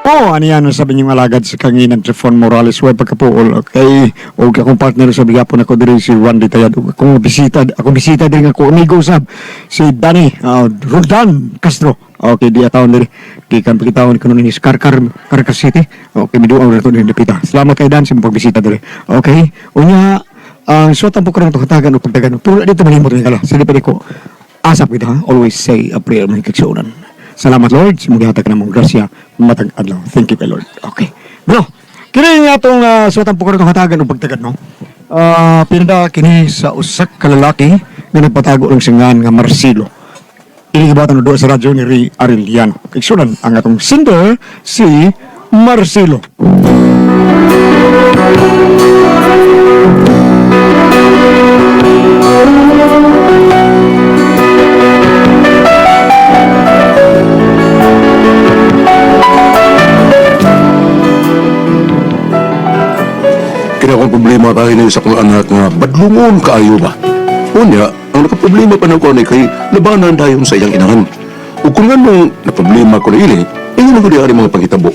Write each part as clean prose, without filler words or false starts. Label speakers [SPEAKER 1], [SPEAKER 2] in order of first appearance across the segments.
[SPEAKER 1] Ano yan, sabi niyong alagad sa kanginan, Trifon Morales, way pagkapuol, okay? O akong partner sa bigapon ako diri si Juan Di Tayad. Akong bisita din ako, amigo sab, si Danny, Roldan Castro. Okay, di ataon diri. Kikan pagkitaon ko nun is Caracas City. Okay, miduaw na ito din napita. Salamat kay Dan sa mong pagbisita diri. Okay? Unya, ang suwatan po ko rin ito katagan o pagtagan. Pero dito malimot rin kala. Sige pa ko, asap kita ha. Always say a prayer man kagsyonan. Salamat Lord, sumulihatag ka na mong grasya, matag adlaw. Thank you kay Lord. Okay. Bro, kini nga itong suwatan po ko rin ito katagan o pagtagan, no? Pinada kini sa usak kalalaki na nagpatago ng singan nga Marcelo. Inigibatan doon sa radyo ni Ray Arellano. Kaigsunan ang atong singer, si Marcelo.
[SPEAKER 2] Akong problema tayo na isa kong anak nga badlungon kaayo ba? Unya, ang nakaproblema pa ng ko kay labanan dayon sa iyang inahan. O kung anong naproblema ko na ini, ingon ko diyan mga panghitabo.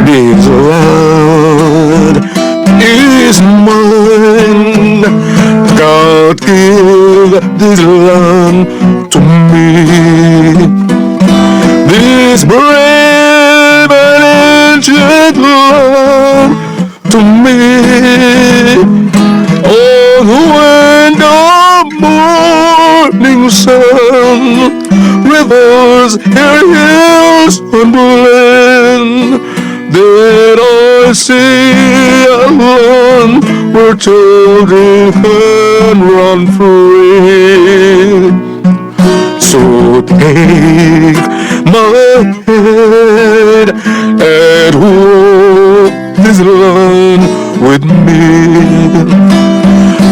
[SPEAKER 2] This land is mine. God give this land to me. This brave and ancient land to me, oh, when the morning sun rivers her hills unblend, then I see a land where children can run free. So take my hand and walk this land with me,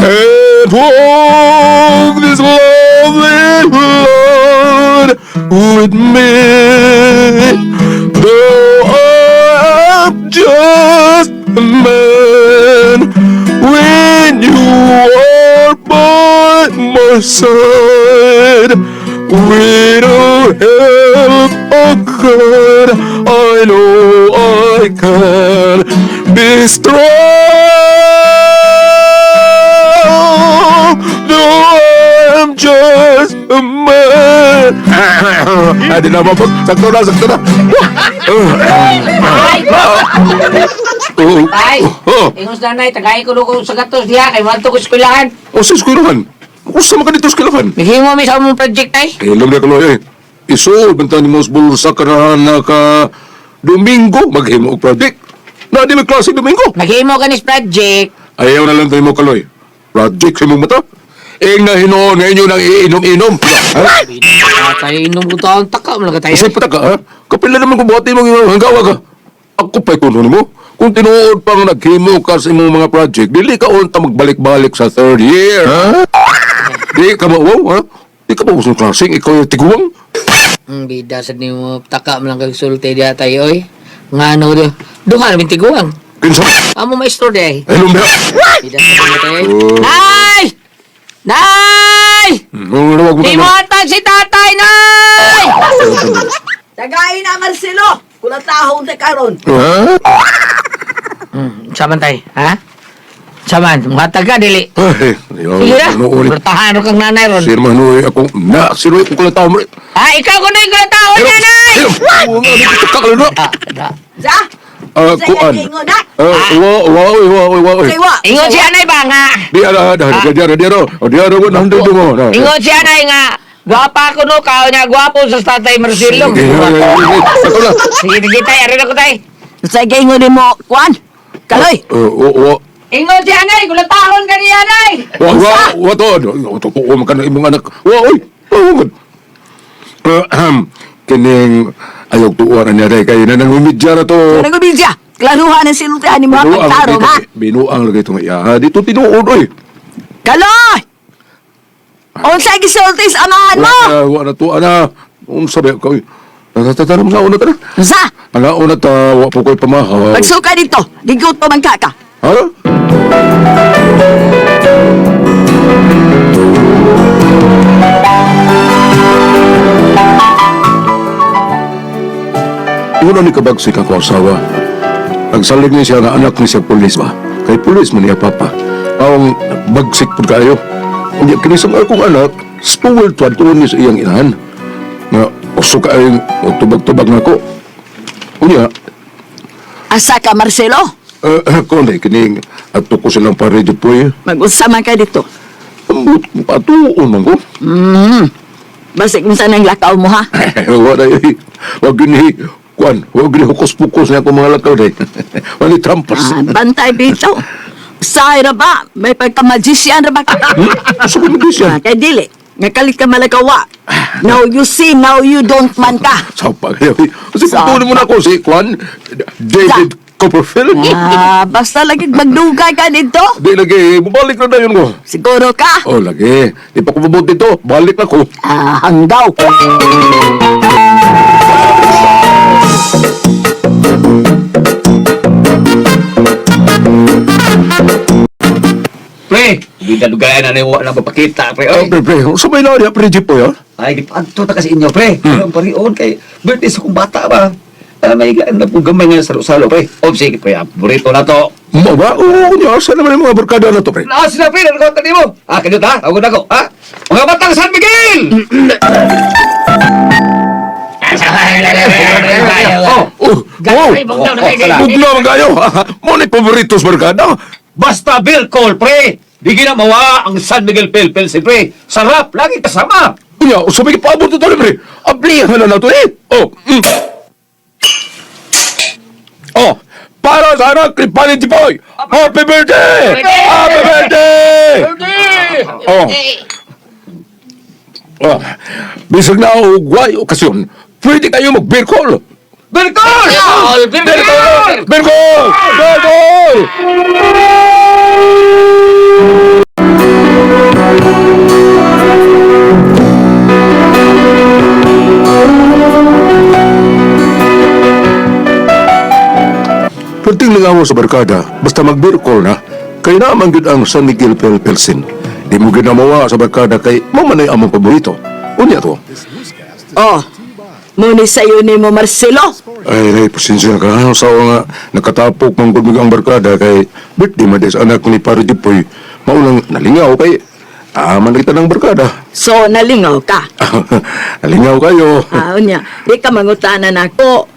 [SPEAKER 2] and walk this lovely land with me. Though I'm just a man, when you are by my side, without help of God, I know I can be strong. Though I'm just a man. Hindi na mabot. Sakto na.
[SPEAKER 3] Tay, ingos na nay, tagay ko ko sa gatos diha, kay wanto ko eskwelahan.
[SPEAKER 2] O sa eskwelahan? Gusto mo ka dito eskwelahan?
[SPEAKER 3] Naghimo mi sa mong project tay.
[SPEAKER 2] Alam na kaloy eh. Isul, banta ni Mos Bulsa ka na ka Domingo, maghimo og project. Na di may klase Domingo.
[SPEAKER 3] Naghimo ka nis project.
[SPEAKER 2] Ayaw na lang tayo mo kaloy. Project sa imong mata. Na hinoon ngayon nang iinom-inom. Ha?
[SPEAKER 3] Tayo inom ko taon, taka mo lang ka tayo.
[SPEAKER 2] Kasi pata ka, ha? Kapila naman kung buhatin mong hanggawa ka. Ako pa'y kuno mo. Kung tinuod pang naghimo ka sa imong mga project, dili ka unta magbalik-balik sa third year. Ha? Di ka mauwaw, ha? Di ka mauwaw sa klaseng, ikaw yung tiguang.
[SPEAKER 3] Bida sa ni mo, taka mo lang kagsulti diha tayo, oy. Nga ano diyo, duha namin tiguang.
[SPEAKER 2] Kinsa?
[SPEAKER 3] Amo maestro diha.
[SPEAKER 2] Ay, lumya.
[SPEAKER 3] Bida sa ni mo tayo. Nay! Nay! Di mo atag si tatay, nay!
[SPEAKER 4] Tagay na Marcelo, kulatahong na karon.
[SPEAKER 2] Ha?
[SPEAKER 3] Saman tay, ha? Saman, muhatag ka, dili.
[SPEAKER 2] Ay,
[SPEAKER 3] Sige na, bertahan kang nanay ron.
[SPEAKER 2] Sir Manoy, ako, sir Manoy, kung tao mo.
[SPEAKER 3] Ha, ikaw ko na yung kulatahon, nanay!
[SPEAKER 2] Kakalo na.
[SPEAKER 4] Sa?
[SPEAKER 2] Kuan. Wow.
[SPEAKER 3] Ingon si anay ba nga?
[SPEAKER 2] Diara, 100 mo.
[SPEAKER 3] Ingon si anay nga. Gwapa ko no, kao niya gwapo sa tatay Marcelo. Sige, tay, arin ako tay.
[SPEAKER 4] Sa gingon mo, Juan. Kaloy.
[SPEAKER 3] Ingon si anay, kulatahon ka niya, anay!
[SPEAKER 2] Wato, ka na imong anak. Oy, kining ayog tuwaran niya rin kayo na nangumidya na to.
[SPEAKER 4] Nagubidya. Klaruhan ang sinultihan ni mga pagtarong, ha?
[SPEAKER 2] Binuang lagi itong iya. Dito tinuod, oy.
[SPEAKER 4] Kaloy! Unsay gisultis amahan mo?
[SPEAKER 2] Wala to, ana. Sabi ko, natataram na una ta na.
[SPEAKER 4] Sa?
[SPEAKER 2] Ana, una ta, wa po ko'y pamahaw.
[SPEAKER 4] Magsuka dito. Digot pa man ka.
[SPEAKER 2] Ha? Una ni kabagsik ako asawa. Nagsalig niya siya nga anak ni siya pulis ba? Kay pulis man niya papa. Ang bagsik po kayo. Hindi kinisang akong anak, spoiled to tuon niya sa iyang inahan. Nga, uso kayong tubag-tubag na ko. Unya,
[SPEAKER 4] Asa ka, Marcelo?
[SPEAKER 2] ako na kining ato ko silang parejo po eh.
[SPEAKER 4] Mag-usama ka dito.
[SPEAKER 2] Ambot, atuon man ko.
[SPEAKER 4] Basig mo saan ang lakaw mo, ha?
[SPEAKER 2] Wala eh. Wag gini, kuan, wag gini hukus-pukus na ako mga lakaw na eh. Wali trampas.
[SPEAKER 4] Bantay dito. Say ra ba? May pagka-magician ra ba ka?
[SPEAKER 2] Gusto ko mag-isyan.
[SPEAKER 4] Kay dili. Nga kalit ka malagawa. Now you see, now you don't man ka.
[SPEAKER 2] Sapa kayo. Kasi pagtuloy mo na ako si Kwan, David Copperfield.
[SPEAKER 4] Basta lagi magdugay ka dito.
[SPEAKER 2] Di lagi, bumalik na yun ko.
[SPEAKER 4] Siguro ka?
[SPEAKER 2] Oh, lagi. Di pa ko mabuti dito. Balik na ko.
[SPEAKER 4] Hanggaw.
[SPEAKER 3] Pre, hindi na lugayan na wala mapakita, pre.
[SPEAKER 2] Oh, pre, sabay na niya, pre, jeep po yan.
[SPEAKER 3] Ay, gipanto ta kasi inyo, pre. Pero ang parion kay birthday sa kong bata ba? May gaan na po gamay nga salo-salo, pre. Sige, pre, burrito na to.
[SPEAKER 2] Maba, oo, niya. Saan naman yung mga barkada na to, pre?
[SPEAKER 3] Naas na, pre. Nagkota ni mo. Kanyo ta. Tawag na ko. Ha? Mga batang San Miguel!
[SPEAKER 2] Bugla man kayo. Muna paboritos barkada.
[SPEAKER 3] Basta Bill Cole, pre. Di ginamawa ang San Miguel Pilpil, si pre. Sarap, lagi kasama.
[SPEAKER 2] Kuya, sabi ka paabot ito, pre. Ablihan na to eh. Oh, para sa anak ni Pani Tipoy. Happy birthday! Happy birthday! Oh, bisag na ugway okasyon. Pwede kayo mag-beer call.
[SPEAKER 3] Bill Cole!
[SPEAKER 2] Beer call! Beer call! Beer call! Pagting lang ako sa barkada, basta mag-beer call na, kay naman yun ang San Miguel Pelsin. Di mo ginamawa sa barkada kay mamanay among paborito. Unya to.
[SPEAKER 4] Oh, muni sa'yo ni mo, Marcelo.
[SPEAKER 2] Ay, pasensya ka. Sa nga, nakatapok mong gulmig ang barkada kay birthday man sa anak ni Pare Jipoy. Maulang nalingaw kay aman kita ng barkada.
[SPEAKER 4] So, nalingaw ka.
[SPEAKER 2] Nalingaw kayo.
[SPEAKER 4] Unya, di ka mangutanan ako.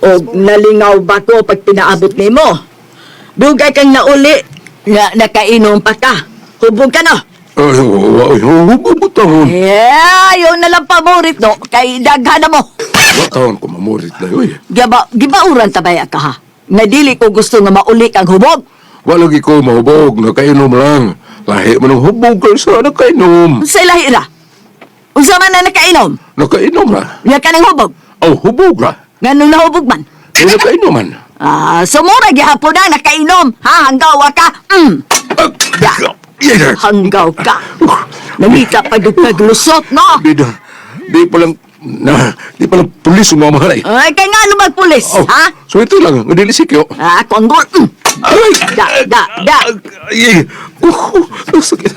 [SPEAKER 4] O nalingaw ba ko pag pinaabot ni mo? Dugay kang nauli na nakainom pa ka. Hubog ka na.
[SPEAKER 2] Ay, butahon.
[SPEAKER 4] Yeah, yun na lang paborit, no? Kay daghan na mo.
[SPEAKER 2] Butahon ko mamurit na yun.
[SPEAKER 4] Gibauran tabaya ka, ha? Nadili ko gusto nga mauli kang hubog.
[SPEAKER 2] Walagi ko mahubog, nakainom lang. Lahi mo ng hubog kayo sa nakainom.
[SPEAKER 4] Sa lahira. Unsa man na nakainom?
[SPEAKER 2] Nakainom na.
[SPEAKER 4] Nga ka ng hubog.
[SPEAKER 2] Oh, hubog na.
[SPEAKER 4] Ganun na hubog man.
[SPEAKER 2] Nakainom man.
[SPEAKER 4] Sumura gihapon na nakainom. Ha, hanggaw ka. Hanggaw ka. Nangita pa lusot, no?
[SPEAKER 2] Di palang pulis umamahalay.
[SPEAKER 4] Ay, kaya nga ano magpulis,
[SPEAKER 2] Oh,
[SPEAKER 4] ha?
[SPEAKER 2] so ito lang, nadilisik yun.
[SPEAKER 4] Konggol.
[SPEAKER 2] Ay!
[SPEAKER 4] Da.
[SPEAKER 2] Ay! Ang sakit.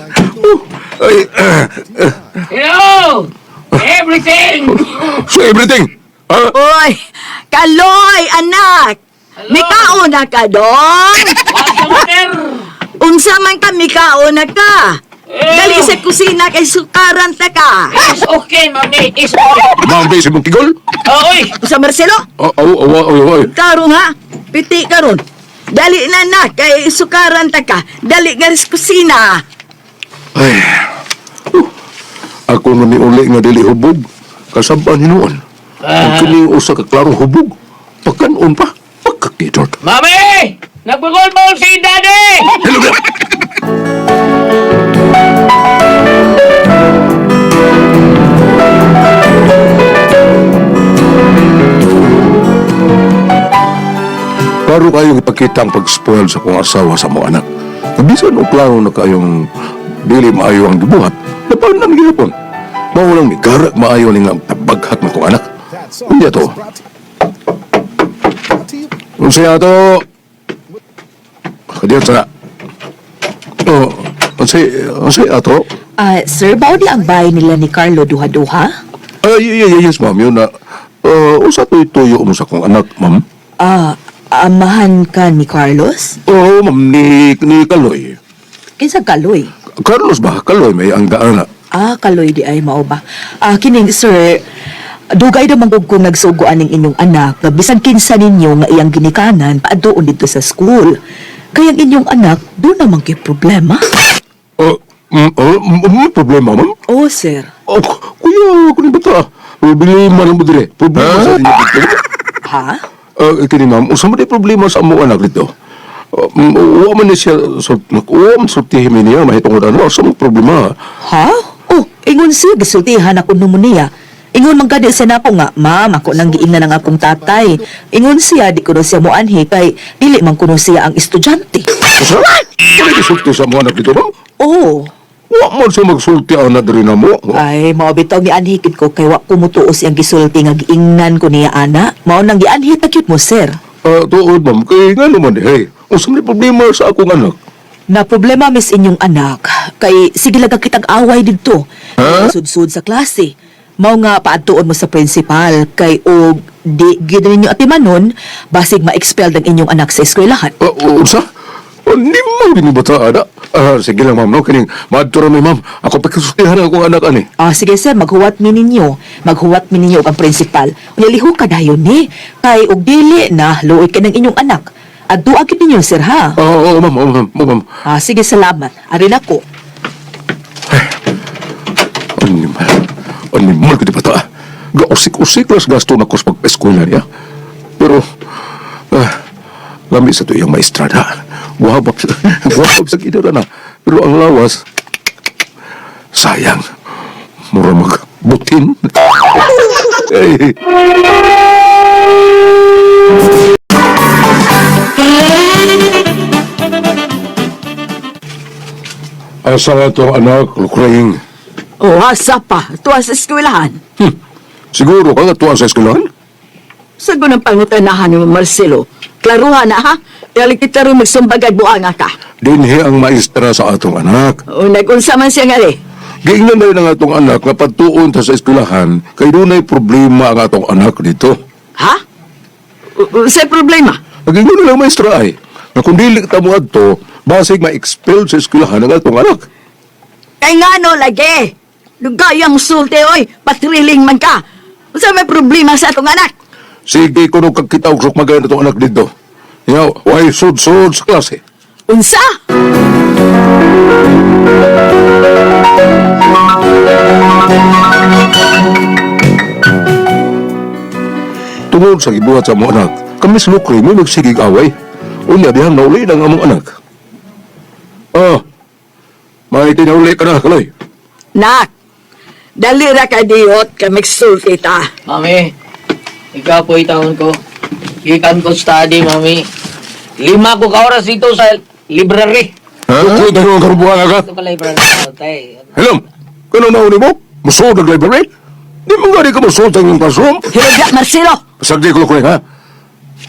[SPEAKER 2] Ay!
[SPEAKER 3] Hello! Everything!
[SPEAKER 2] So everything!
[SPEAKER 4] Uy, Kaloy, anak. Mikao na ka doon. Unsa man ka mikao na ka. Dali sa kusina kay sukaran ta ka.
[SPEAKER 3] It's okay, mami. It's okay.
[SPEAKER 2] Ma'am, basi mong tigol?
[SPEAKER 3] Oy!
[SPEAKER 4] Sa Marcelo,
[SPEAKER 2] Aw.
[SPEAKER 4] karon ha. Piti karon. Dali na kay sukaran ta ka. Dali nga sa kusina.
[SPEAKER 2] Ay. Ako na ni uli nga dili hubog. Kasaban hinuon. Ang kini usa ka klarong hubog. Pagkanon pa. Pagkakidot.
[SPEAKER 3] Mami! Nagbugol mo si Daddy!
[SPEAKER 2] Hello, girl. Paro kayong ipakita ang pag-spoil sa kong asawa sa mga anak. Nabisan o klaro na kayong dili maayo ang gibuhat, napanan gihapon. Maulang migarag maayo ning ang tabaghat ng kong anak. Hindi to. Unsaya to. Kadiyot sa. Oh, unsaya to.
[SPEAKER 5] Sir, baon lang ang bahay nila ni Carlo duha-duha?
[SPEAKER 2] Yes, ma'am. Yun na. Usa tuyo mo sa kong anak, ma'am?
[SPEAKER 5] Amahan ka ni Carlos?
[SPEAKER 2] Oo, ma'am, ni Kaloy.
[SPEAKER 5] Kinsa Kaloy?
[SPEAKER 2] Carlos ba? Kaloy, may anggaan na.
[SPEAKER 5] Kaloy di ay mao ba? Kining sir, dugay naman kung nagsuguan ng inyong anak nga bisan kinsa ninyo nga iyang ginikanan doon dito sa school. Kaya ang inyong anak, doon naman kay problema.
[SPEAKER 2] Problema, ma'am?
[SPEAKER 5] Oo, sir.
[SPEAKER 2] Kuya, kunin ba ta? Problema lang mo dire. Problema sa inyo dito.
[SPEAKER 5] Ha?
[SPEAKER 2] Kini ma'am, usa man di problema sa amo anak dito. Uwa man ni siya, uwa man sultihin mi niya, mahitungod ano, sa mga problema.
[SPEAKER 5] Ha? Ingon siya, gisultihan ako nung niya. Ingon man gani siya na ako nga, ma'am, ako nang giingnan ng akong tatay. Ingon siya, di ko na siya muanhi, kay dili man kuno siya ang estudyante.
[SPEAKER 2] Usa? Kaya gisulti sa mga anak dito, ma'am?
[SPEAKER 5] Oo.
[SPEAKER 2] Uwa man siya magsulti ang anak diri na mo.
[SPEAKER 5] Ay, mao bitaw ni anhikit ko kay wa ko mutuos ang gisulti nga giingnan ko niya ana. Mao nang gianhit na cute mo, sir.
[SPEAKER 2] Tuod, ma'am, kay nga naman hey. Usa man di problema sa akong anak.
[SPEAKER 5] Na problema mis inyong anak kay sige lang kitag away didto. Sudsud sa klase. Mao nga paadtuon mo sa principal kay og di gid ninyo atimanon basig ma-expel ang inyong anak sa eskwelahan.
[SPEAKER 2] Unsa? Hindi mo binibata, ada. Sige lang, ma'am, no? Kining, maadto rin, ma'am. Ako pagkasultihan akong anak, ani.
[SPEAKER 5] Sige sir, maghuwat mi ninyo. Maghuwat mi ninyo ang principal. Niliho ka dayon ni. Kay og dili na luoy ka ng inyong anak. Adto agad ninyo sir ha.
[SPEAKER 2] Oo, ma'am.
[SPEAKER 5] Sige salamat. Arin ako.
[SPEAKER 2] Animal ko di bata. Gausik-usik las gasto na ko sa pagpa-eskwela niya. Pero, lami sa ito yung maestrada. Wabak sa kinara na. Pero ang lawas, sayang. Mura magbutin. Hey. Asa nga itong anak, Lukraying?
[SPEAKER 4] Asa pa. Tuwa sa eskwelahan.
[SPEAKER 2] Siguro ka nga tuwan sa eskwelahan?
[SPEAKER 4] Sa gunang pangutanahan ni Marcelo. Klaruhan na ha. Dali kita rin magsumbagay buanga ka.
[SPEAKER 2] Dinhi ang maestra sa atong anak.
[SPEAKER 4] Nag-unsa man siya nga
[SPEAKER 2] Giingnan na rin ang atong anak na pagtuon ta sa eskwelahan kay dunay problema ang atong anak dito.
[SPEAKER 4] Ha? Sa problema?
[SPEAKER 2] Nagingnan na lang maestra ay na kung dili ta mo adto, basig ma-expel sa eskwelahan ang atong anak.
[SPEAKER 4] Kay nga no, lagi. Lugayang sulte, oy. Patriling man ka. Sa may problema sa atong anak?
[SPEAKER 2] Sige ko nung kagkita og sukmagay na itong anak dito. Yaw, why sud-sud sa klase?
[SPEAKER 4] Unsa?
[SPEAKER 2] Tungod sa gibuhat sa among anak, kami sa Lukri may magsigig away. Unya dihang nauli ng among anak. May tinauli ka na, Kaloy.
[SPEAKER 4] Nak, dali ra ka diot ka magsulti ta.
[SPEAKER 3] Mami, ikaw po itawon ko. Ikan ko study, mami. 5 ko ka oras dito sa library.
[SPEAKER 2] Kung tayo ang karubuhan agad.
[SPEAKER 3] Ito ka library na, tay.
[SPEAKER 2] Hello, kano nauli mo? Musod ang library? Di mo nga di ka musod ang iyong classroom?
[SPEAKER 4] Hiragya, Marcelo!
[SPEAKER 2] Pasagdi ko Lukri, ha?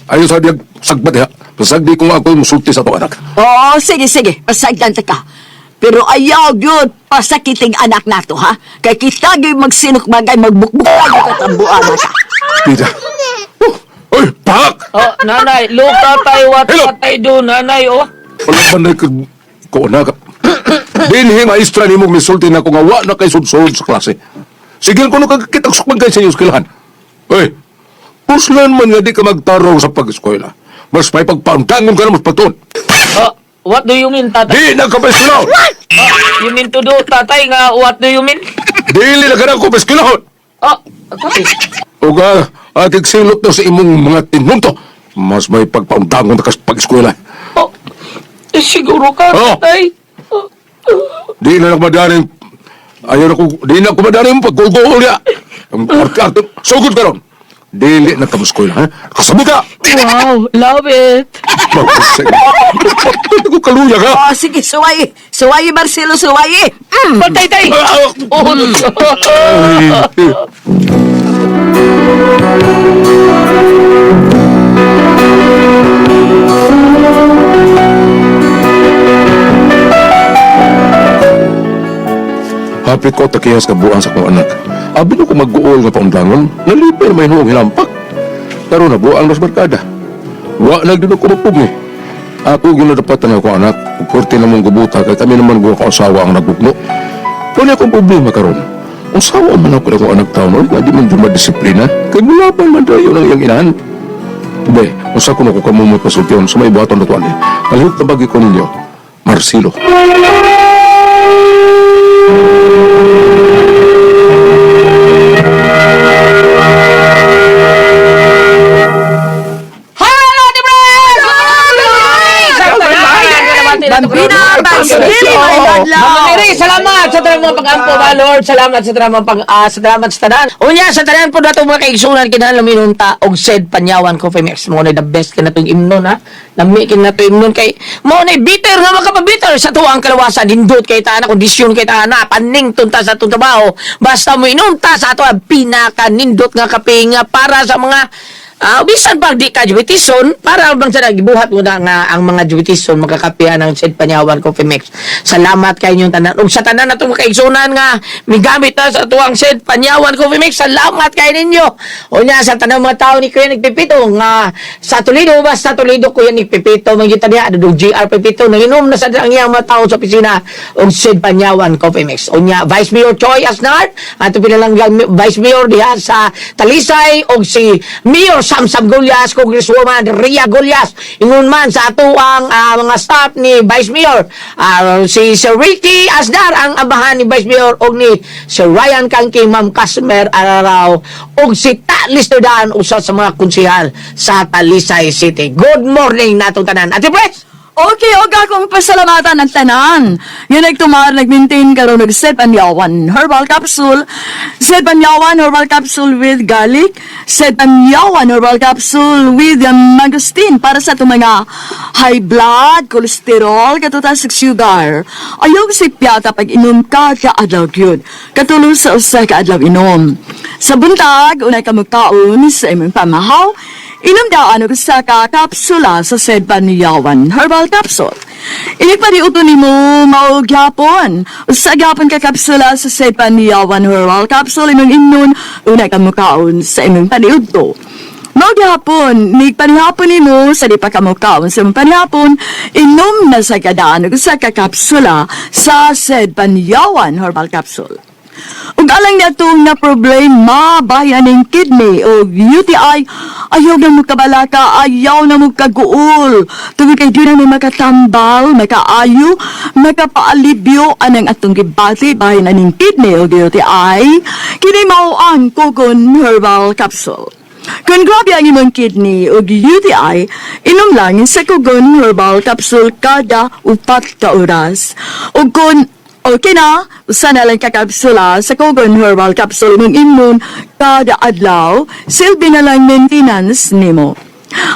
[SPEAKER 2] Ayaw sa diag sagbat, ha? Pasagdi ko nga ako musulti sa itong anak.
[SPEAKER 4] Oo, sige. Pasagdan ta ka. Pero ayaw yun pasakiting anak nato, ha? Kay kita gyud magsinukmagay magbukbukan ka tambuan na ka.
[SPEAKER 2] Tita. Oy, pak!
[SPEAKER 3] Nanay, look tatay, what
[SPEAKER 2] Hello.
[SPEAKER 3] tatay do, nanay,
[SPEAKER 2] Walang banay ko na ka. Dinhi maestra ni mong misulti na kung awa na kay sud-sud sa klase. Sige ko nung kagkita sukmagay sa iyong eskwelahan. Oy, puslan man nga di ka magtarong sa pag-eskwela. Mas may pagpaundangon ka na mas patun.
[SPEAKER 3] What do you mean, tatay?
[SPEAKER 2] Di na ka pa-eskwelahon!
[SPEAKER 3] You mean to do, tatay, nga, what do you mean?
[SPEAKER 2] Dili na ka na ko pa-eskwelahon!
[SPEAKER 3] Tatay.
[SPEAKER 2] O ka, ating silot na sa imong mga tinunto. Mas may pagpaundangon na ka sa pag-eskwela.
[SPEAKER 3] Siguro ka, tatay.
[SPEAKER 2] Di na madaling di na ko madaling pagkugol niya. Ang pagkakot, sugod ka ron. Dili na ka muskwela, ha? Kasabi ka!
[SPEAKER 3] Wow, love it.
[SPEAKER 2] Pagkakot ko kaluya ka!
[SPEAKER 4] Oh, sige, suwayi. Suwayi, Marcelo, suwayi.
[SPEAKER 3] Patay, tay.
[SPEAKER 2] Hapit ko takiyas ka buang sa kong anak. Abi ko mag-uol nga paundangon, nalipay may huwag hilampak. Pero nabuang nas barkada. Wa nagdunog ko mapug ni. Ako ginadapatan ako anak, kurti na mong gubuta, kaya kami naman ko asawa ang nagbukno. Wala akong problema karon. Ang sawa man ako na kung anak taon, nga di man dumadisiplina, kaya mula pa man tayo ng iyang inahan. Be, usa ko na ko kamumot pasultihon sa may buhaton na tuwan eh. Kalihot na bagi ko ninyo, Marcelo.
[SPEAKER 3] Hello, Dibres!
[SPEAKER 4] Bambina, Thanksgiving, my badlaw.
[SPEAKER 3] Mama Mary, salamat sa tanang mga pag-ampo, ba, Lord. Salamat sa tanang mga salamat sa tanan. Unya, sa tanan po na itong mga kaigsunan, kinahanglan minunta, og said panyawan ko, Femex. Mo na the best ka na itong imnon, ha? Namikin na itong imnon kay, mo na bitter nga makapabiter sa tuwang kalawasan, hindot kay tana, kondisyon kay tana, paning tunta sa itong trabaho. Basta mo inunta sa ito, pinaka nindot nga kapinga para sa mga bisan pag di ka juwitison, para bang sa nagibuhat mo na nga ang mga juwitison magkakapihan ng said panyawan Coffee Mix. Salamat kay inyong tanan. Ug sa tanan na itong kaigsunan nga migamit na sa tuwang said panyawan Coffee Mix, salamat kay ninyo. O niya, sa tanan mga tao ni Kuya nagpipito nga sa Toledo, basta Toledo Kuya nagpipito, magita niya, adudong GR pipito, nanginom na sa ang mga tao sa opisina og said panyawan Coffee Mix. O niya, Vice Mayor Choi Asnard, ato pinalanggang Vice Mayor diha sa Talisay, og si Mayor Samsam Gullias, Congresswoman Ria Gullias, ingon man sa ato ang mga staff ni Vice Mayor, si Sir Ricky Asdar, ang abahan ni Vice Mayor, og ni Sir Ryan Kangki, Ma'am Casmer Araraw, og si Listodan, usa sa mga konsehal sa Talisay City. Good morning natong tanan. Ate Pres!
[SPEAKER 4] Okay, og akong pasalamatan ng tanan. Yun ay nag-maintain karon ng Set Panyawan Herbal Capsule. Set Panyawan Herbal Capsule with garlic. Set Panyawan Herbal Capsule with mangosteen para sa itong mga high blood, cholesterol, katutas sa sugar. Ayaw si piyata pag inom ka adlaw yun. Katulong sa usa ka adlaw inom. Sa buntag, unay ka magkaon sa imong pamahaw. Inom daan og sa ka kapsula sa Set Panyawan Herbal Capsule. Inipariuto ni mo maugyapon. Sa gyapon ka kapsula sa Set Panyawan Herbal Capsule inon unay ka mukaon sa imong paniudto. Maghapon, nigpanihapon ni mo sa di pa ka mukaon sa imong panihapon, inom na sa kadaan og sa ka kapsula sa Set Panyawan Herbal Capsule. Ug alang natong na problema bayan ng kidney o UTI, ayaw na mo kabalaka, ayaw na mo kaguol. Tungod kay di na may makatambal, makaayo, makapaalibyo anang atong gibati bayan ng kidney o UTI, kini mao ang Kogon Herbal Capsule. Kung grabe ang imong kidney o UTI, inom lang sa Kogon Herbal Capsule kada 4 ka oras. O kung okay na, usa na lang kakapsula sa Kogon Herbal Capsule mong immune kada adlaw, silbi na lang maintenance nimo.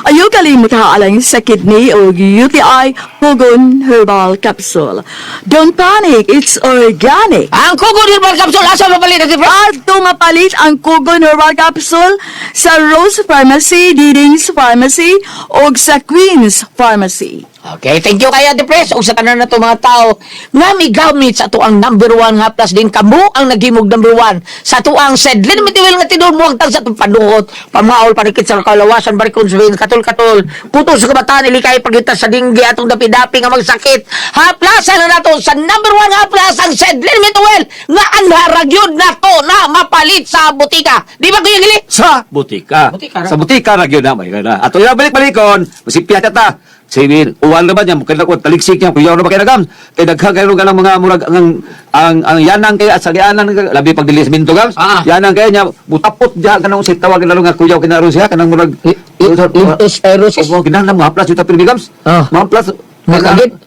[SPEAKER 4] Ayaw kalimut haalang sa kidney o UTI, Kogon Herbal Capsule. Don't panic, it's organic.
[SPEAKER 3] Ang Kogon Herbal Capsule, asa mapalit Ate Pres?
[SPEAKER 4] Ato mapalit ang Kogon Herbal Capsule sa Rose Pharmacy, Diding's Pharmacy, o sa Queen's Pharmacy.
[SPEAKER 3] Okay, thank you kaya Ate Pres. O sa tanan na to mga tao nga may gamit sa tuang number 1 nga plus din kamo ang naghimog number 1 sa tuang sedlin mitiwil nga tidor mo ang tag sa itong panuhot, pamaol, parikit sa kalawasan, barikon sabihin, katol-katol, puto sa kabataan, ilikay, pagitas sa dinggi, atong dapi-dapi nga magsakit. Haplasan na nato sa number 1 nga plus ang sedlin mitiwil nga anharag yun na to na mapalit sa butika. Di ba Kuya Gili?
[SPEAKER 6] Sa butika.
[SPEAKER 3] Butika,
[SPEAKER 6] Sa butika na gyud na may kana. Ato ya balik-balikon, masipya ta. Sige, uwan naman yan, mukha na ko, taliksik niya, kuyaw na ba kinagam? Kaya nagkakaroon ka ng mga murag, ang yanang kaya, at sa yanang, labi pag dilis minto gams, yanang kaya niya, butapot diya, kanang si tawag na nga, kuyaw kinaroon siya, kanang murag,
[SPEAKER 3] Leptospirosis.
[SPEAKER 6] o ginang na mahaplas yung tapir gams, mahaplas,
[SPEAKER 3] Magkagit?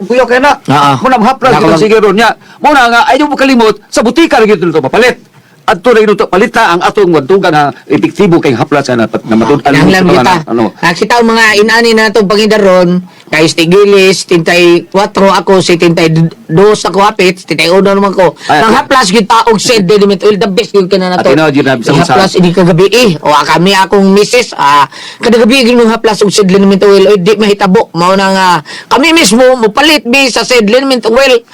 [SPEAKER 6] kuyaw kaya na, muna mahaplas, yung sige ron niya, muna nga, ayaw mo kalimot, sa butika rin ito papalit. At ito rin ito, palita ang atong wantugan na epektibo kay haplas na matunan.
[SPEAKER 3] Kinahanglan kita. Nakita ang mga inani na itong pangidaron, kay Stigilis, 34 ako, si dos ako hapit, titayo na naman ko.
[SPEAKER 6] Ay,
[SPEAKER 3] Nang
[SPEAKER 6] okay.
[SPEAKER 3] haplas gyud taog said element oil, the best gyud kana na to.
[SPEAKER 6] At tinaw, gyud na, bisag usahay.
[SPEAKER 3] Haplas ini kagabi o kami akong misis kada gabi gyud ng haplas og said element oil, oy di mahitabo. Mao na nga kami mismo mopalit mi sa said element oil.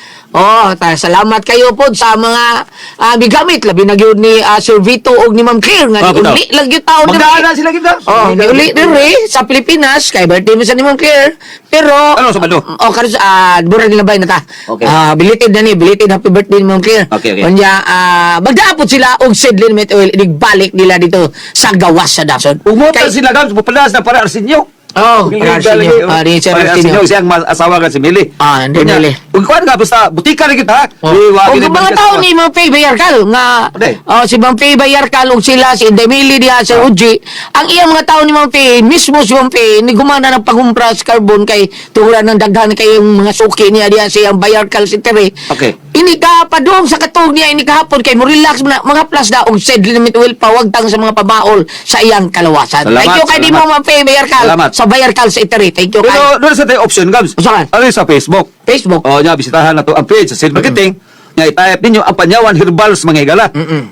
[SPEAKER 3] Salamat kayo po sa mga bigamit labi na gyud ni Sir Vito og ni Ma'am Claire nga
[SPEAKER 6] Puno.
[SPEAKER 3] uli lang gyud taon
[SPEAKER 6] Magdaan sila kita.
[SPEAKER 3] uli dire sa Pilipinas kay birthday mo sa ni Ma'am Claire. Pero
[SPEAKER 6] Ano sa balo?
[SPEAKER 3] karon bura nila bay na ta.
[SPEAKER 6] Okay.
[SPEAKER 3] Belated na ni, belated happy birthday ni Ma'am Claire.
[SPEAKER 6] Okay.
[SPEAKER 3] Kanya magdaapot sila og said limit oil igbalik nila dito sa gawas sa Dason.
[SPEAKER 6] Umutan sila gams, pupalas na para Arsenio.
[SPEAKER 3] Para Arsenio. Ni Sir Arsenio.
[SPEAKER 6] Siyang asawa ka si Mili.
[SPEAKER 3] Hindi Mili.
[SPEAKER 6] Ug kuan nga basta butika rin kita.
[SPEAKER 3] O mga tao ni Ma'am Faye Bayarkal nga si Ma'am Faye Bayarkal ug sila si Demili diha sa Uji ang iyang mga tao ni Ma'am Faye mismo si Ma'am Faye ni gumana ng pangumpra sa carbon kay tuhuran ng daghan kay yung mga suki niya diha sa Bayarkal si Tere.
[SPEAKER 6] Okay.
[SPEAKER 3] Ini ka padung sa katog niya ini kahapon kay mo relax mga plus da og said limit oil pawagtang sa mga pabaol sa iyang kalawasan.
[SPEAKER 6] Salamat,
[SPEAKER 3] Thank you kay di mo
[SPEAKER 6] salamat.
[SPEAKER 3] Ma'am Faye Bayarkal
[SPEAKER 6] Salamat.
[SPEAKER 3] sa Bayarkal sa Tere. Thank you kay
[SPEAKER 6] Pero doon sa tayo option gams.
[SPEAKER 3] Saan?
[SPEAKER 6] Ano yun sa Facebook?
[SPEAKER 3] Facebook.
[SPEAKER 6] O nya bisitahan na to ang page sa Seed Marketing. Nga i-type ninyo ang Panyawan Herbals mga higala.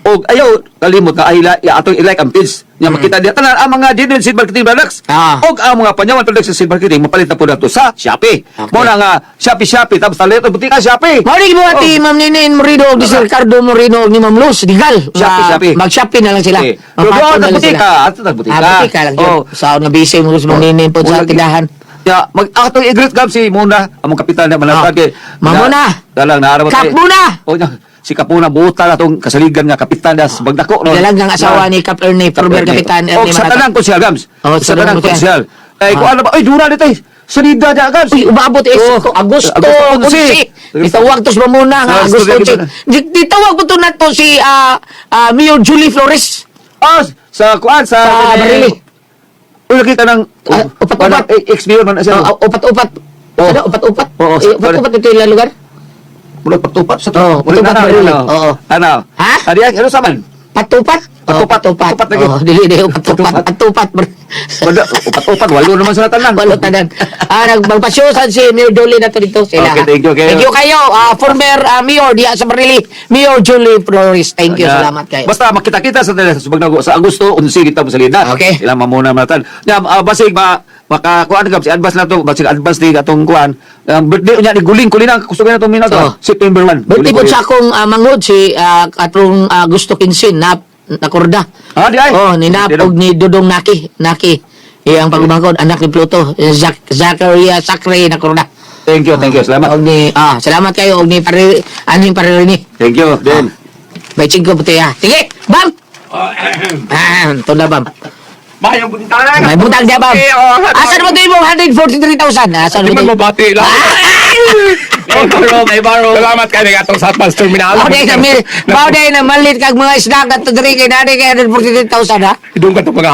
[SPEAKER 6] O ayaw kalimot na atong i-like ang page. Nga makita diha tanan ang mga dinil Seed Marketing products. O ang mga Panyawan products sa Seed Marketing mapalit na po nato sa Shopee. Mo na nga Shopee tapos talit butika Shopee.
[SPEAKER 3] Maulig mo ati Ma'am Ninin Moreno ni Sir Ricardo Moreno ni Ma'am Luz Digal.
[SPEAKER 6] Shopee.
[SPEAKER 3] Mag-Shopee na lang sila.
[SPEAKER 6] Okay. Pero
[SPEAKER 3] Mapatol
[SPEAKER 6] doon
[SPEAKER 3] na
[SPEAKER 6] ang
[SPEAKER 3] lang
[SPEAKER 6] butika.
[SPEAKER 3] sila.
[SPEAKER 6] Ato ang butika.
[SPEAKER 3] Butika lang yun. Sa na busy mo Ma'am Ninin po sa tindahan.
[SPEAKER 6] Ya, atong i-greet gab si Muna, among kapitan na malantad kay.
[SPEAKER 3] Muna.
[SPEAKER 6] Dalang naarabot.
[SPEAKER 3] Kap Muna.
[SPEAKER 6] O nya, si Kapuna buta na tong kasaligan nga kapitan das bagdako no.
[SPEAKER 3] Dalagang asawa ni Kap Ernie, former kapitan
[SPEAKER 6] O sa tanang konsyal gams. Sa tanang konsyal. Ay ko ano ba? Ay dura dito. Salida da gams.
[SPEAKER 3] Uy, umabot Agosto 11. Itawag to sa Muna nga Agosto 11. Ditawag po to na to si Mayor Julie Flores.
[SPEAKER 6] Sa kuan sa
[SPEAKER 3] Barili.
[SPEAKER 6] Uy kita nang
[SPEAKER 3] upat-upat.
[SPEAKER 6] XBO man siya.
[SPEAKER 3] Upat-upat. Ano? Upat-upat?
[SPEAKER 6] Oo,
[SPEAKER 3] Upat-upat ito yung lugar?
[SPEAKER 6] Mula patupat sa
[SPEAKER 3] Oo, patupat Barili. Oo.
[SPEAKER 6] Ano?
[SPEAKER 3] Ha?
[SPEAKER 6] Ano saman?
[SPEAKER 3] Patupat?
[SPEAKER 6] Patupat lagi.
[SPEAKER 3] Dili, patupat.
[SPEAKER 6] Upat-upat, walo naman sa tanan.
[SPEAKER 3] Walo tanan. Magpasyosan si Mayor Julie na to dito. Sila.
[SPEAKER 6] Okay, thank you kayo.
[SPEAKER 3] Thank you kayo. Former Mayor diya sa Barili, Mayor Julie Flores. Thank you. Salamat kayo.
[SPEAKER 6] Basta makita-kita sa sa Agosto, unsi kita mo sa lina.
[SPEAKER 3] Okay.
[SPEAKER 6] Ilang mamuna matan. Basig makakuan ka si advance na to, basig advance ni atong kuan. Ang birthday niya ni guling ang kusugan na to minuto. September 1.
[SPEAKER 3] Birthday po sa akong mangod si atong Gusto Kinsin na nakurda.
[SPEAKER 6] Di ay.
[SPEAKER 3] Ninapog ni Dudong Naki. Iyang pagbangkod anak ni Pluto. Zachariah Sacre nakurda.
[SPEAKER 6] Thank you. Salamat.
[SPEAKER 3] Og ni salamat kayo og ni aning paririni.
[SPEAKER 6] Thank you. Then.
[SPEAKER 3] Bayching ko puti ha. Sige, bam. Ito na bam.
[SPEAKER 2] Mayang buntang.
[SPEAKER 3] May butang dia bam. Asa na mo ito mo 143,000? Asa na
[SPEAKER 2] Di
[SPEAKER 3] mo
[SPEAKER 2] man
[SPEAKER 3] ito?
[SPEAKER 2] mabati lang.
[SPEAKER 6] May baro.
[SPEAKER 2] Salamat kayo ng atong Southwest Terminal.
[SPEAKER 3] Bauday na malit kag mga isda kat diri kay nari kay 143,000 ha.
[SPEAKER 2] Idong ka ito mga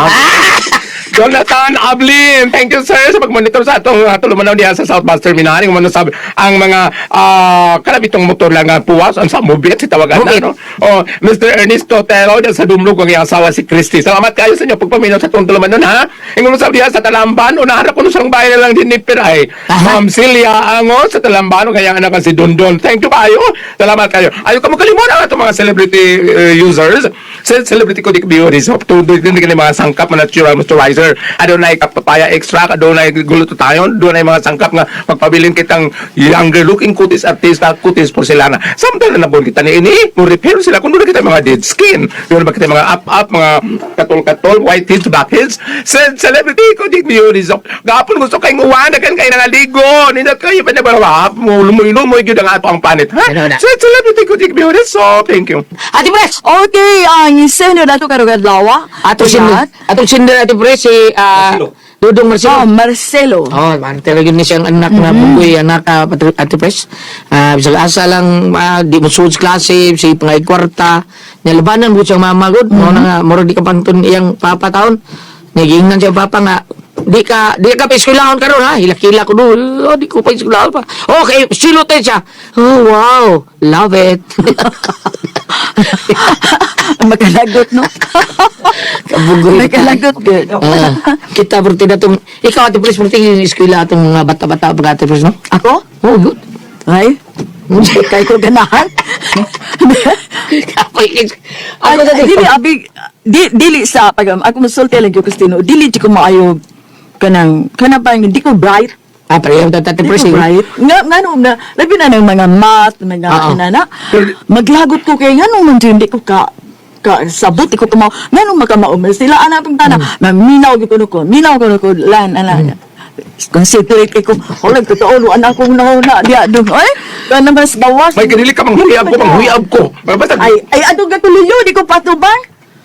[SPEAKER 2] Jonathan Ablin, thank you sir sa pagmonitor sa atong tulumanaw diha sa Southwest Terminal. Yung ano sabi, ang mga kalabitong motor lang nga puwas, ang sa mobit, si tawagan na, no? O, Mr. Ernesto Telo, dyan sa Dumlog, ang iyang asawa si Christy. Salamat kayo sa inyo pagpaminaw sa itong tulumanon, ha? Yung ano sabi diha sa Talamban, unaharap ko sa bayan na lang din ni Piray. Ma'am Celia Ango sa Talamban, kaya anak si Dondon. Thank you kayo. Salamat kayo. Ayaw ka magkalimutan ang itong mga celebrity users. Celebrity ko di beauties. Hindi ka mga sangkap na natural moisturizer. Adonay kapapaya extract, adonay glutathione, adonay mga sangkap nga magpabilin kitang younger looking kutis artista, kutis porcelana. Samtang na nabon kita ni ini, mo repair sila kung doon kita mga dead skin. Doon ba kita mga up, mga katol-katol, whiteheads, blackheads. Celebrity ko di beauties. Gapon gusto kayong uwanagan kayo ng aligo. Nila kayo pa na ba? Lumuy-lumoy yun ang ato ang panit. Ha? Celebrity ko di beauties. So, thank you.
[SPEAKER 3] Ati Pres.
[SPEAKER 4] Okay, ang isenyo na ito karugad-lawa.
[SPEAKER 3] Atong sinda Ati Pres si Dudong Marcelo.
[SPEAKER 4] Marcelo.
[SPEAKER 3] Talaga yun siyang anak na bugoy, anak Ate Pres. Bisag asa lang, di mo suod sa klase, si pangay kwarta, nilabanan mo siyang mamagod, moro di ka pangtun iyang papataon. Nagingnan siya papa nga, di ka pa iskulahon ka ron ha, hilakila ko doon, di ko pa iskulahon pa. Okay, silutin siya. Oh, wow, love it.
[SPEAKER 4] Magkalagot, no?
[SPEAKER 3] Kabugoy.
[SPEAKER 4] Magkalagot, good.
[SPEAKER 3] Kita berarti na itong, ikaw Ate Pres, berarti yung eskwela itong mga bata-bata pag Ate Pres, no?
[SPEAKER 4] Ako?
[SPEAKER 3] Oh, good.
[SPEAKER 4] Ay? Kay ko ganahan.
[SPEAKER 3] Ako sa
[SPEAKER 4] Dili abi dili sa pag ako masulti lang yung Kristino. Dili di ko maayo kanang pa hindi ko bright.
[SPEAKER 3] pareho ta
[SPEAKER 4] Hindi ko
[SPEAKER 3] presyo.
[SPEAKER 4] bright. Nga no na labi na ng mga math, mga
[SPEAKER 3] Oo.
[SPEAKER 4] inana. Maglagot ko kay ngano man hindi ko ka sabot ko tumaw ngano makamaumal sila ana pang tana minaw gyud ko lan ana considerate ko wala totoo lo anak ko na dia dum ay kana mas bawas
[SPEAKER 2] May kanili ka manghuyab ko. Basta
[SPEAKER 4] ay adto ga tuloy di ko patubang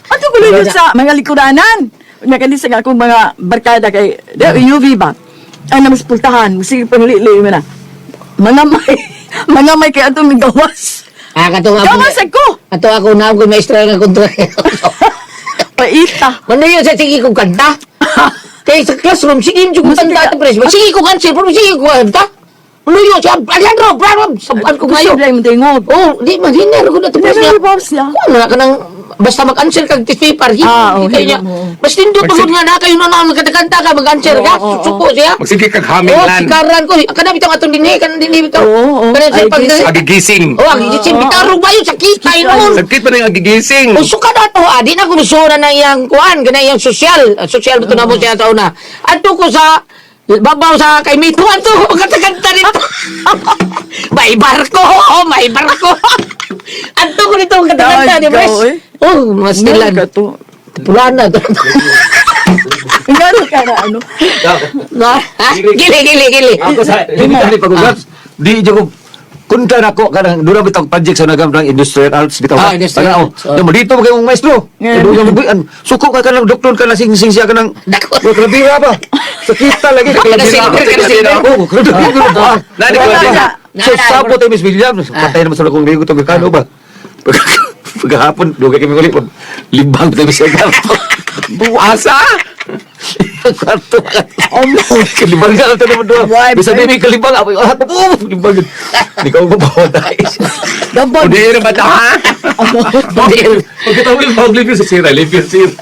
[SPEAKER 4] adto ko tuloy sa mga likuranan nga kanili sa akong mga barkada kay UV ba ay na mas pultahan sige panglili mo na mga may kay adto migawas
[SPEAKER 3] Katong
[SPEAKER 4] gawas ako
[SPEAKER 3] Ato ako na ako maestro nga kontra.
[SPEAKER 4] paita
[SPEAKER 3] Mano yun sa sige kong kanta? Kaya sa classroom, sige yung kanta at presyo. Sige ko cancel, pero sige ko kanta. Ano yun siya? Alejandro, bravo! Sabuan ko
[SPEAKER 4] gusto
[SPEAKER 3] ngayon.
[SPEAKER 4] lang mo tingog
[SPEAKER 3] Oh, di man, hiner ko na ito presyo.
[SPEAKER 4] Pero boss ya.
[SPEAKER 3] Kung na ka nang, basta mag-answer kag test paper,
[SPEAKER 4] Okay
[SPEAKER 3] niya.
[SPEAKER 4] mo.
[SPEAKER 3] Basta hindi pagod nga na kayo na naman magkanta ka, mag-answer ka, suko siya.
[SPEAKER 2] magsige kag haming
[SPEAKER 3] Oh,
[SPEAKER 2] lan.
[SPEAKER 3] sikaran ko. Kanang bitang atong dinhi, kanang dinhi bitaw.
[SPEAKER 4] Oo,
[SPEAKER 3] Kanang
[SPEAKER 4] ay,
[SPEAKER 3] siya pag...
[SPEAKER 2] Agigising.
[SPEAKER 3] Oh, ang gigising, bitarong ba yun? Sakit tayo noon.
[SPEAKER 2] Sakit pa na yung agigising.
[SPEAKER 3] Uso ka na to, di na kumusura na iyang kuhan, gana iyang sosyal. Sosyal ito na mo siya sa una. Ato ko sa, babaw sa kay Mito, ato ko kanta nito. May barko, may barko. Ato ko nito kanta ni Bres.
[SPEAKER 4] Ikaw, eh.
[SPEAKER 3] Oh, mas nilan.
[SPEAKER 4] Ka to.
[SPEAKER 3] Pulana to.
[SPEAKER 4] Ngano ka na ano?
[SPEAKER 3] Gili.
[SPEAKER 6] Ako sa hindi pag-usap. Di ko kunta na ko kanang dura bitang project sa nagam ng industrial arts bitaw.
[SPEAKER 3] Industrial arts, oh.
[SPEAKER 6] Mo dito mo kayong maestro. Dugang buyan. Suko ka kanang doktor ka na sing siya kanang
[SPEAKER 3] Dako.
[SPEAKER 6] Krabira ba? Sakita lagi ka
[SPEAKER 3] Kada silver.
[SPEAKER 6] Oh, krabira ba? Nani ko
[SPEAKER 4] Wala
[SPEAKER 6] din.
[SPEAKER 4] na.
[SPEAKER 6] So sapo tayo Miss Williams. Patay naman sa kong ligo to kano ba? Pagkahapon, dugay kami ulit. Limbang tayo siya gato.
[SPEAKER 2] Buasa?
[SPEAKER 6] Kwarto ka. Kalibang ka lang ito naman doon. Bisa baby kalibang. Limbang. Hindi ka mabawa tayo.
[SPEAKER 4] Gabon.
[SPEAKER 2] Hindi na ba ito, ha?
[SPEAKER 6] Pagkatawin mo, live yun sa sira. Live yun sira.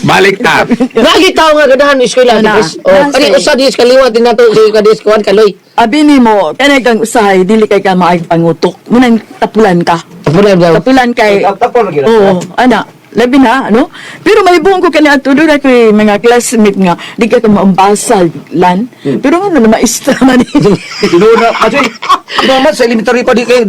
[SPEAKER 2] Balik ta.
[SPEAKER 3] Lagi tao nga ganahan eskwela
[SPEAKER 4] Na,
[SPEAKER 3] Bres. Oh,
[SPEAKER 4] na,
[SPEAKER 3] kani
[SPEAKER 4] sige.
[SPEAKER 3] usa di kaliwa din nato sa kadis kuan kaloy.
[SPEAKER 4] Abi ni mo, kanay kang usahay, dili kay ka maay pangutok. Munang tapulan ka.
[SPEAKER 3] Tapulan daw.
[SPEAKER 4] Tapulan kay...
[SPEAKER 6] Tapon lagi na.
[SPEAKER 4] Oo, ana. Labi na, ano? Pero may buong ko kanya ato doon ako mga classmate nga, di ka maumbasal, lan. Pero nga na maistra man eh.
[SPEAKER 6] Tinuna. Kasi, naman sa elementary pa di kayo.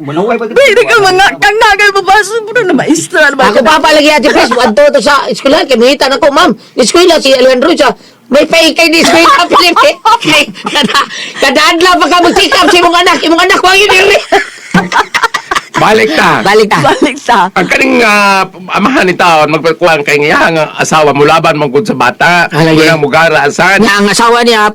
[SPEAKER 6] Manaway pa.
[SPEAKER 4] Di ka mga kang nagay mabasa mo na maistra.
[SPEAKER 3] Ako papalagi ati Pres, adto to sa eskwela kay mangita na ko ma'am. Eskwela si Alejandro siya. May paikay ni eskwela Philip. Kay kada adlaw pa ka magtikap si imong anak wa yun diri.
[SPEAKER 2] Balik ta.
[SPEAKER 3] Balik ta.
[SPEAKER 4] Balik sa.
[SPEAKER 2] Ang kaning amahan ni taon magpakuan kay nga ang asawa mo laban man gud sa bata.
[SPEAKER 3] Halagi.
[SPEAKER 2] Kuya mo garaasan.
[SPEAKER 3] Nga ang asawa niya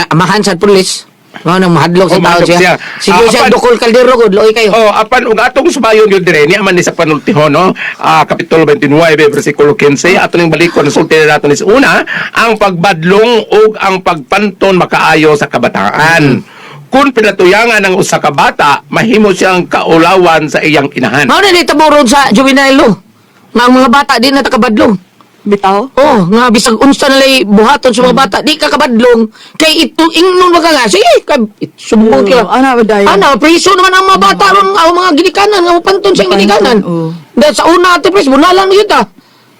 [SPEAKER 3] amahan sa pulis. Mao nang mahadlok sa
[SPEAKER 2] Oh,
[SPEAKER 3] tao
[SPEAKER 2] mahadlok
[SPEAKER 3] siya.
[SPEAKER 2] siya.
[SPEAKER 3] Sige siya
[SPEAKER 2] Apan-
[SPEAKER 3] dukol kaldero gud loy kayo.
[SPEAKER 2] Oh, apan ug atong subayon yun dire ni aman ni sa panultihon no. Kapitulo 29 bersikulo 15 ato ning balikon sulti na nato ni sa una ang pagbadlong ug ang pagpanton makaayo sa kabataan. Kung pinatuyangan ng usa ka bata, mahimo siyang kaulawan sa iyang inahan.
[SPEAKER 3] Mao na ni taborod sa juvenile law. Nga ang mga bata di na takabadlong.
[SPEAKER 4] Bitaw.
[SPEAKER 3] Oh, nga bisag unsa na lay buhaton sa mga bata, di ka kabadlong kay ito ingnon ba ka nga. Sige, sumbong ka.
[SPEAKER 4] Ana ba dayon?
[SPEAKER 3] Ana, preso naman ang mga bata ron, ang mga ginikanan, ang pantun sa ginikanan.
[SPEAKER 4] Oo.
[SPEAKER 3] Dahil sa una ate pres, bunalan mo yun ta.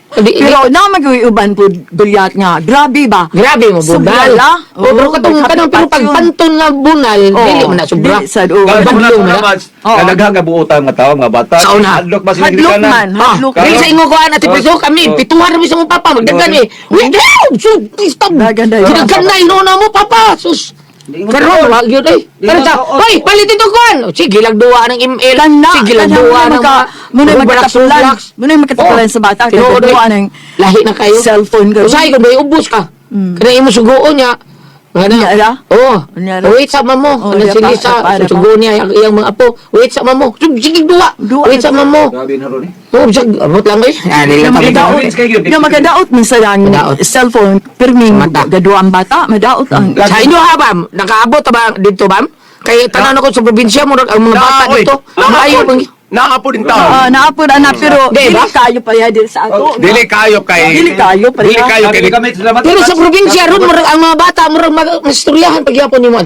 [SPEAKER 4] Pero na mag-uban po gulyat nga. Grabe ba?
[SPEAKER 3] Grabe mo, bunal.
[SPEAKER 4] Sobra,
[SPEAKER 3] O, pero katong kanang pero pagpantun nga bunal, dili mo na sobra.
[SPEAKER 4] Dili sad, oo.
[SPEAKER 3] Badlong na.
[SPEAKER 6] Nadaghang nga buutan nga tao nga bata.
[SPEAKER 3] Sa una.
[SPEAKER 6] Hadlok ba sila
[SPEAKER 4] Hadlok man.
[SPEAKER 3] Ha,
[SPEAKER 4] Hadlok.
[SPEAKER 3] dili sa ingo ko ana ti preso kami, pituhan na sa mo papa, magdagan eh. Wait, so, stop.
[SPEAKER 4] Dagan dayon.
[SPEAKER 3] Sinagan na inuna mo papa. Sus. Karon wag yun eh. Karon ta, hoy, palit ito kuan. Sige lang duwa ng email. Sige lang duwa ng
[SPEAKER 4] muna magkatapulan. Muna magkatapulan sa bata. Kaya
[SPEAKER 3] Tinuod
[SPEAKER 4] gawa ng
[SPEAKER 3] lahi na kayo.
[SPEAKER 4] cellphone ka.
[SPEAKER 3] Usay ko may ubos ka. Kana imo sugoon niya.
[SPEAKER 4] Unya ra?
[SPEAKER 3] Oh.
[SPEAKER 4] Unya ra?
[SPEAKER 3] Wait sa mamo.
[SPEAKER 4] Oh,
[SPEAKER 3] Ano
[SPEAKER 4] ya,
[SPEAKER 3] sige
[SPEAKER 4] pa-
[SPEAKER 3] sa
[SPEAKER 4] para pa.
[SPEAKER 3] sugoon niya iyang mga apo. Wait sa mamo. Sige duwa.
[SPEAKER 4] Duwa.
[SPEAKER 3] Wait sa mamo.
[SPEAKER 6] Grabe na ron eh.
[SPEAKER 3] Oh, sige, amot lang eh. Ani lang
[SPEAKER 4] Magadaot. Nga magadaot minsan ang
[SPEAKER 3] Magadaot.
[SPEAKER 4] cellphone. Pirming
[SPEAKER 3] Mata.
[SPEAKER 4] gadua ang bata. Madaot ang...
[SPEAKER 3] Sa inyo ha, bam? Nakaabot ba dito, bam? Kaya tanan ako sa probinsya mo ang mga bata
[SPEAKER 2] oy.
[SPEAKER 3] dito. Maayo bang
[SPEAKER 2] Naapo din tao.
[SPEAKER 4] Naapod anak pero
[SPEAKER 3] Di
[SPEAKER 4] dili
[SPEAKER 3] ba?
[SPEAKER 4] kayo pa ya dili sa ato.
[SPEAKER 2] Dili kayo kay...
[SPEAKER 4] Dili kayo pa
[SPEAKER 2] Dili
[SPEAKER 4] ya.
[SPEAKER 2] kayo kay...
[SPEAKER 6] Kami salamat.
[SPEAKER 3] Pero sa probinsya ron murag ang mga bata murag magistoryahan pagyapon nimo.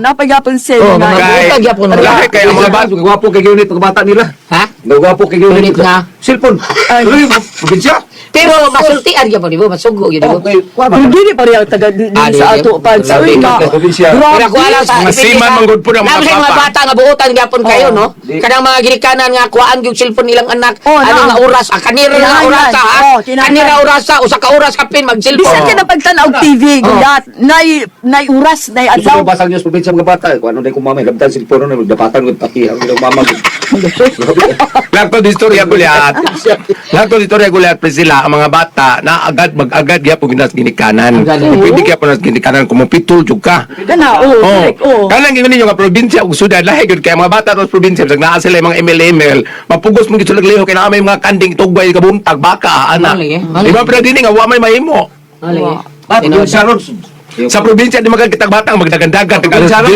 [SPEAKER 4] Napagapon
[SPEAKER 3] Oh,
[SPEAKER 4] sila
[SPEAKER 3] mga
[SPEAKER 4] na.
[SPEAKER 2] Kay...
[SPEAKER 3] Pagyapon mo.
[SPEAKER 2] Lahi kay ang mga bata.
[SPEAKER 6] Gwapo kay unit ng bata nila.
[SPEAKER 3] Ha?
[SPEAKER 6] Gwapo kay unit
[SPEAKER 3] Unit na.
[SPEAKER 6] Cellphone. Ano yung probinsya?
[SPEAKER 3] Pero masultian gyapon nimo, masugo gyud nimo.
[SPEAKER 6] Okay, kuha ba?
[SPEAKER 4] Pero dili pa rin taga dili sa
[SPEAKER 3] dili.
[SPEAKER 4] ato pa. Sa
[SPEAKER 3] Labi
[SPEAKER 4] ka.
[SPEAKER 6] ka, probinsya.
[SPEAKER 3] Pero ako alam sa
[SPEAKER 2] Masiman manggod po ng mga
[SPEAKER 3] Labi sa mga
[SPEAKER 2] papa.
[SPEAKER 3] bata nga buotan gyapon kayo no.
[SPEAKER 6] Di.
[SPEAKER 3] Kanang mga ginikanan nga kuhaan gyud cellphone nilang anak.
[SPEAKER 4] Oh,
[SPEAKER 3] Ano
[SPEAKER 4] na.
[SPEAKER 3] nga oras? Kanira nga
[SPEAKER 4] Kinahanglan.
[SPEAKER 3] oras ha.
[SPEAKER 4] Oh, kinahanglan.
[SPEAKER 3] Kanira oras usa ka oras kapin mag
[SPEAKER 4] Bisan
[SPEAKER 3] cellphone.
[SPEAKER 4] ka na pagtanaw og TV gulat. Nay uras nay
[SPEAKER 6] Gusto ko
[SPEAKER 4] adlaw.
[SPEAKER 6] basang news probinsya mga bata. Kung ano na yung kumamay, labdan cellphone na magdapatan ko taki ang ilang mama.
[SPEAKER 2] Lahat ko di istorya gulyat. Lahat ko di istorya gulyat pa sila ang mga bata na agad mag-agad gyapon ginas ginikanan.
[SPEAKER 3] Agad.
[SPEAKER 2] Pwede gyapon nas ginikanan kung pitol jud ka.
[SPEAKER 4] Kana correct.
[SPEAKER 2] Kanang ingon ninyo nga probinsya ug syudad lahi gyud kay mga bata sa probinsya bisag naa sila yung mga email mapugos mo gid sila liho kay naa may mga kanding tugway kabuntag baka ana.
[SPEAKER 3] Mali, eh.
[SPEAKER 2] Di ba pero dinhi nga wa may mahimo.
[SPEAKER 3] Ali.
[SPEAKER 6] Ah, probinsya ron.
[SPEAKER 2] Sa probinsya di magkitag bata magdagandagan
[SPEAKER 6] Probinsya ron.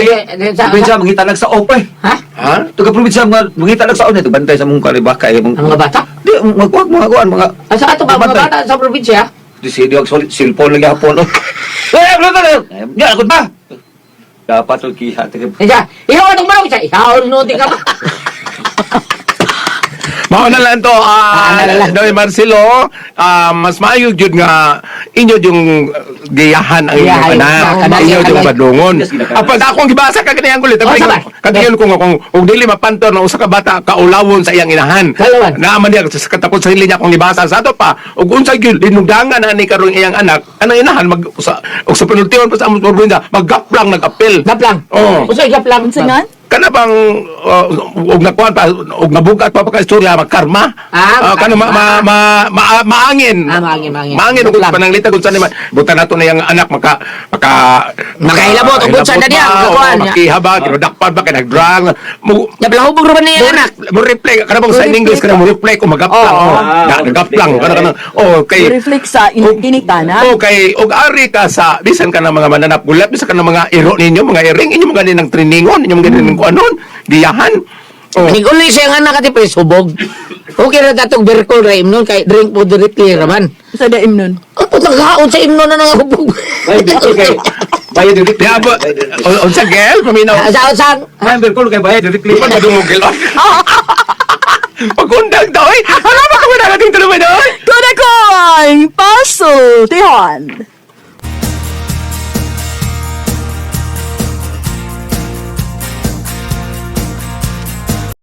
[SPEAKER 3] Sa-
[SPEAKER 6] Probinsya mangita lang sa opay.
[SPEAKER 3] Ha?
[SPEAKER 2] Ha?
[SPEAKER 6] Tuga probinsya mangita lang sa opay. Bantay sa mong karibaka.
[SPEAKER 3] Ang mga bata?
[SPEAKER 6] Di, magkuha mga kuhan. Mga...
[SPEAKER 3] Asa ato ba mga bata sa probinsya?
[SPEAKER 6] Di sidi ang cellphone lagi hapon. Di, agad ba? Dapat ang kiha.
[SPEAKER 3] Kaya, ikaw atong manong siya. Ikaw no di ka ba?
[SPEAKER 2] Mao na lang to, Noy Marcelo, mas maayo jud nga inyo yung giyahan ang inyong
[SPEAKER 3] Giyahan,
[SPEAKER 2] anak, inyo yung badungon. Apag akong gibasa ka kaniyang kulit,
[SPEAKER 3] sabay.
[SPEAKER 2] kagayon ko nga kung dili mapantor na usa ka bata kaulawon sa iyang inahan.
[SPEAKER 3] Kalawan.
[SPEAKER 2] Naaman niya sa katapos sa hili niya akong gibasa sa ato pa. Ug unsa gyud linugdangan ani karon iyang anak, kanang inahan mag sa penultiyon pa sa among probinsya, maggaplang nag-apel.
[SPEAKER 3] Gaplang.
[SPEAKER 2] Oh.
[SPEAKER 3] Usay gaplang.
[SPEAKER 4] Unsa nga?
[SPEAKER 2] Kana bang og nakuan pa og nabugat pa ka istorya magkarma kana maangin maangin ug pananglita kun sa buta nato na yang anak
[SPEAKER 3] Makahilabot, ug bunsa na diya, kakuan niya.
[SPEAKER 2] makihaba kinudakpan ba kay nagdrang
[SPEAKER 3] Gaplang hubog ro niya anak.
[SPEAKER 2] mo reflect kana bang sa English kana mo reflect ko magaplang nagaplang kana kay
[SPEAKER 4] Reflect sa inikanan.
[SPEAKER 2] kay og ari ka sa bisan ka ng mga mananap gulat bisan ka ng mga iro ninyo mga iring inyo mga ninang triningon inyo mga ninang kuanon giyahan
[SPEAKER 3] Niguloy siya nga anak ati pres hubog. Okay ra datong berkol ra imnon kay drink po directly raman.
[SPEAKER 4] Sa daim nun.
[SPEAKER 3] Ang putang haon sa imnon na nga hubog.
[SPEAKER 6] Ay, okay. Bayad yung
[SPEAKER 2] Di abo, unsa gel paminaw.
[SPEAKER 3] Sa
[SPEAKER 6] Ay, berkol kay bayad yung
[SPEAKER 2] Di ba madungog gel? Pagundang daw eh. Ano ba kung natin tulungan daw?
[SPEAKER 4] Kunakoy! Pasultihon!